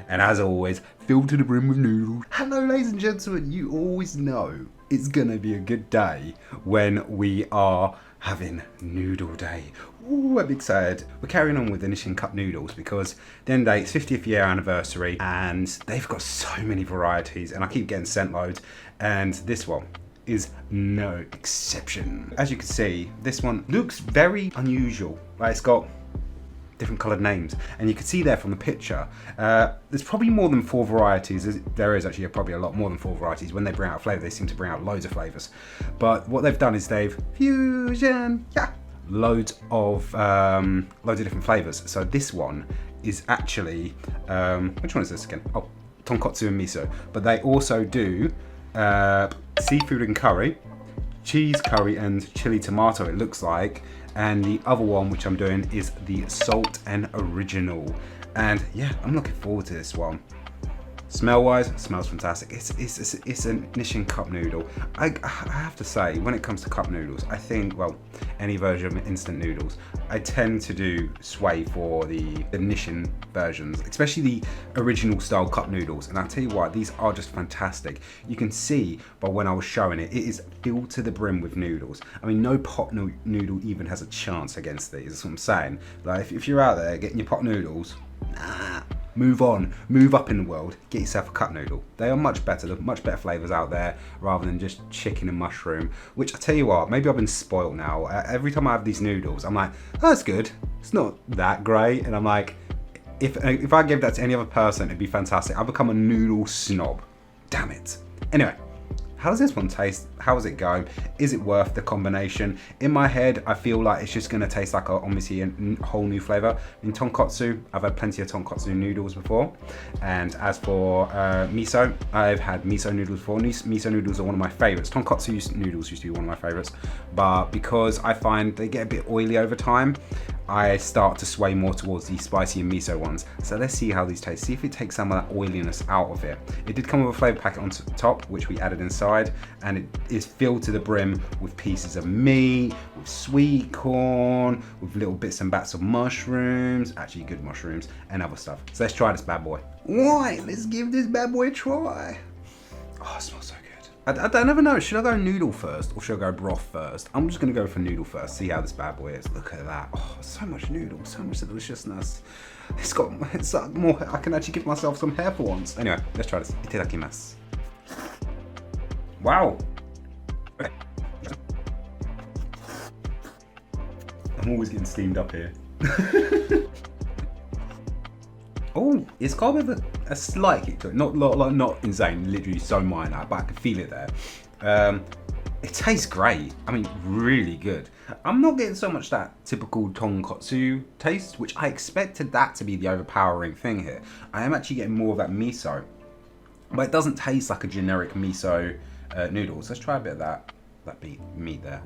And as always, filled to the brim with noodles. Hello ladies and gentlemen, you always know it's gonna be a good day when we are having noodle day. Ooh, I'm excited. We're carrying on with the Nissin Cup noodles because the end of the day, it's 50th year anniversary and they've got so many varieties and I keep getting sent loads, and this one is no exception. As you can see, this one looks very unusual. Like, it's got different coloured names, and you can see there from the picture there's probably more than 4 varieties. There is actually probably a lot more than 4 varieties. When they bring out a flavour, they seem to bring out loads of flavours, but what they've done is they've fusion loads of different flavours. So this one is actually which one is this again? Oh, Tonkatsu and Miso, but they also do seafood and curry, cheese curry and chili tomato, it looks like. And the other one which I'm doing is the salt and original. And yeah, I'm looking forward to this one. Smell wise, it smells fantastic. It's a Nissin cup noodle. I have to say, when it comes to cup noodles, I think, well, any version of instant noodles, I tend to sway for the Nissin versions, especially the original style cup noodles. And I'll tell you what, these are just fantastic. You can see by when I was showing it, it is filled to the brim with noodles. I mean, no pot noodle even has a chance against these, that's what I'm saying. Like, if you're out there getting your pot noodles, nah. Move on, move up in the world, get yourself a cup noodle. They are much better, there's much better flavours out there rather than just chicken and mushroom, which I tell you what, maybe I've been spoiled now. Every time I have these noodles, I'm like, oh, that's good. It's not that great. And I'm like, if I gave that to any other person, it'd be fantastic. I've become a noodle snob. Damn it. Anyway, how does this one taste? How is it going? Is it worth the combination? In my head, I feel like it's just gonna taste like obviously a whole new flavor. In tonkatsu, I've had plenty of tonkatsu noodles before. And as for miso, I've had miso noodles before. Miso noodles are one of my favorites. Tonkatsu noodles used to be one of my favorites. But because I find they get a bit oily over time, I start to sway more towards the spicy and miso ones. So let's see how these taste. See if it takes some of that oiliness out of it. It did come with a flavour packet on top, which we added inside, and it is filled to the brim with pieces of meat, with sweet corn, with little bits and bats of mushrooms, actually good mushrooms, and other stuff. So let's try this bad boy. Right, let's give this bad boy a try. Oh, it smells so good. I never know, should I go noodle first or should I go broth first? I'm just gonna go for noodle first, see how this bad boy is. Look at that, oh, so much noodle, so much deliciousness. It's like more, I can actually give myself some hair for once. Anyway, let's try this. Itadakimasu. Wow. I'm always getting steamed up here. Oh, it's got a bit of a slight kick to it. Not insane, literally so minor, but I can feel it there. It tastes great. I mean, really good. I'm not getting so much that typical tonkatsu taste, which I expected that to be the overpowering thing here. I am actually getting more of that miso, but it doesn't taste like a generic miso noodles. Let's try a bit of that meat there.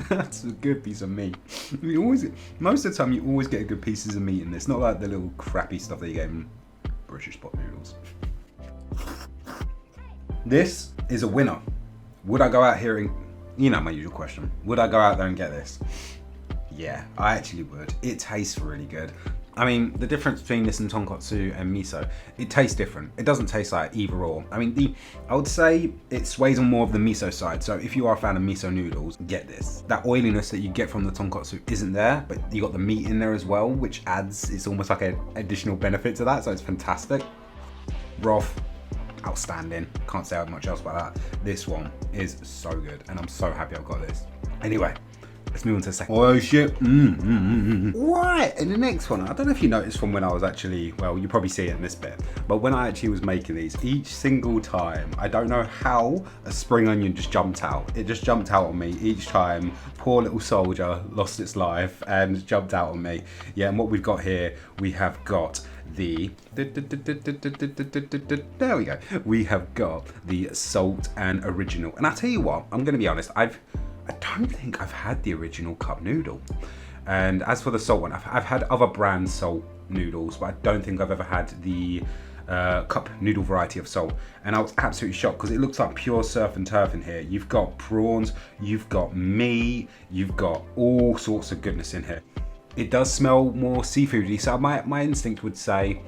That's a good piece of meat. Most of the time you always get good pieces of meat in this, not like the little crappy stuff that you get in British pot noodles. This is a winner. Would I go out here and, you know my usual question, would I go out there and get this? Yeah, I actually would. It tastes really good. I mean, the difference between this and tonkatsu and miso, it tastes different. It doesn't taste like either or. I mean, I would say it sways on more of the miso side. So if you are a fan of miso noodles, get this. That oiliness that you get from the tonkatsu isn't there, but you got the meat in there as well, which adds, it's almost like an additional benefit to that. So it's fantastic. Broth, outstanding. Can't say much else about that. This one is so good, and I'm so happy I've got this. Anyway, let's move on to the second. Oh shit. Right, and the next one, I don't know if you noticed from when I was actually, well, you probably see it in this bit, but when I actually was making these, each single time, I don't know how a spring onion just jumped out. It just jumped out on me each time. Poor little soldier lost its life and jumped out on me. Yeah, and what we've got here, we have got the, there we go. We have got the salt and original. And I tell you what, I'm gonna be honest, I don't think I've had the original cup noodle. And as for the salt one, I've had other brand salt noodles, but I don't think I've ever had the cup noodle variety of salt. And I was absolutely shocked because it looks like pure surf and turf in here. You've got prawns, you've got meat, you've got all sorts of goodness in here. it does smell more seafoody. So my instinct would say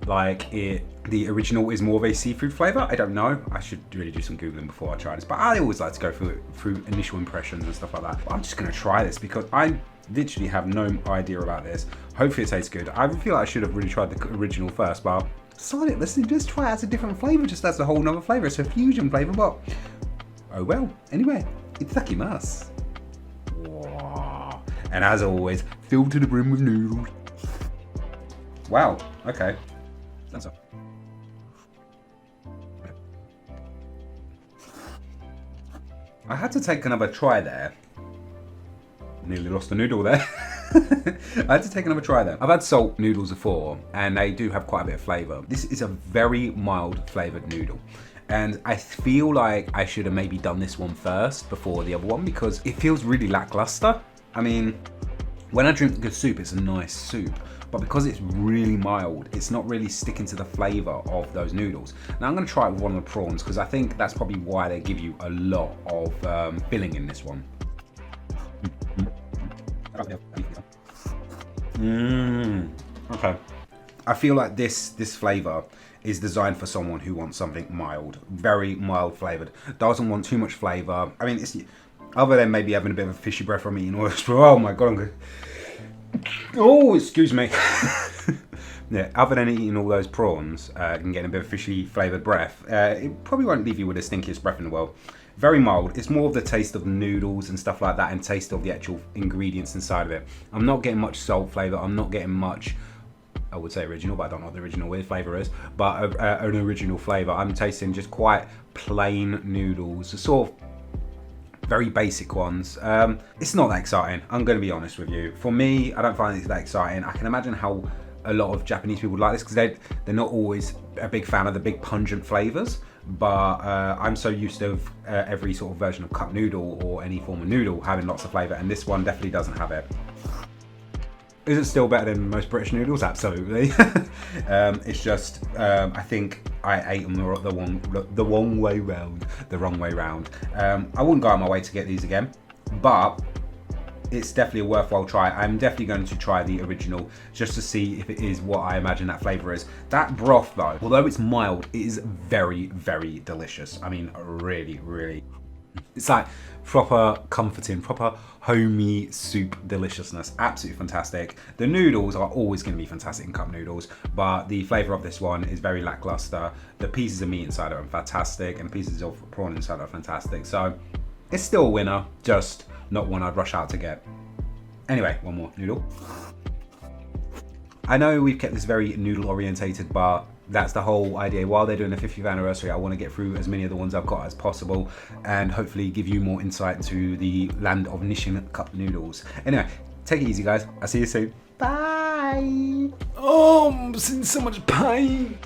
like the original is more of a seafood flavour. I don't know. I should really do some Googling before I try this. But I always like to go through initial impressions and stuff like that. But I'm just going to try this because I literally have no idea about this. Hopefully it tastes good. I feel like I should have really tried the original first, but sod it. Let's just try it as a different flavour. Just as a whole nother flavour. It's a fusion flavour, but oh well. Anyway, itadakimasu. Wow. And as always, filled to the brim with noodles. Wow. Okay. That's up. I had to take another try there. Nearly lost the noodle there. I had to take another try there. I've had salt noodles before and they do have quite a bit of flavour. This is a very mild flavoured noodle. And I feel like I should have maybe done this one first before the other one because it feels really lackluster. I mean, when I drink good soup, it's a nice soup. But because it's really mild, it's not really sticking to the flavour of those noodles. Now I'm going to try it with one of the prawns because I think that's probably why they give you a lot of filling in this one. Okay. I feel like this flavour is designed for someone who wants something mild, very mild flavoured, doesn't want too much flavour. I mean, it's other than maybe having a bit of a fishy breath from eating oil. Oh my god, I'm good. Oh, excuse me. Yeah, other than eating all those prawns and getting a bit of fishy flavoured breath, it probably won't leave you with the stinkiest breath in the world. Very mild. It's more of the taste of noodles and stuff like that and taste of the actual ingredients inside of it. I'm not getting much salt flavour. I'm not getting much, I would say original, but I don't know what the original flavour is, but an original flavour. I'm tasting just quite plain noodles, sort of very basic ones. It's not that exciting, I'm going to be honest with you. For me, I don't find it that exciting. I can imagine how a lot of Japanese people would like this because they're not always a big fan of the big pungent flavours, but I'm so used to every sort of version of cup noodle or any form of noodle having lots of flavour, and this one definitely doesn't have it. Is it still better than most British noodles? Absolutely. It's just, I think I ate them the wrong way round. I wouldn't go out my way to get these again, but it's definitely a worthwhile try. I'm definitely going to try the original just to see if it is what I imagine that flavour is. That broth though, although it's mild, it is very, very delicious. I mean, really, really. It's like proper comforting, proper homey soup deliciousness. Absolutely fantastic. The noodles are always going to be fantastic in cup noodles, but the flavour of this one is very lackluster. The pieces of meat inside are fantastic and pieces of prawn inside are fantastic. So it's still a winner, just not one I'd rush out to get. Anyway, one more noodle. I know we've kept this very noodle orientated, but that's the whole idea. While they're doing the 50th anniversary, I want to get through as many of the ones I've got as possible and hopefully give you more insight into the land of Nissin cup noodles. Anyway, take it easy guys. I'll see you soon. Bye. Oh, I'm seeing so much pain.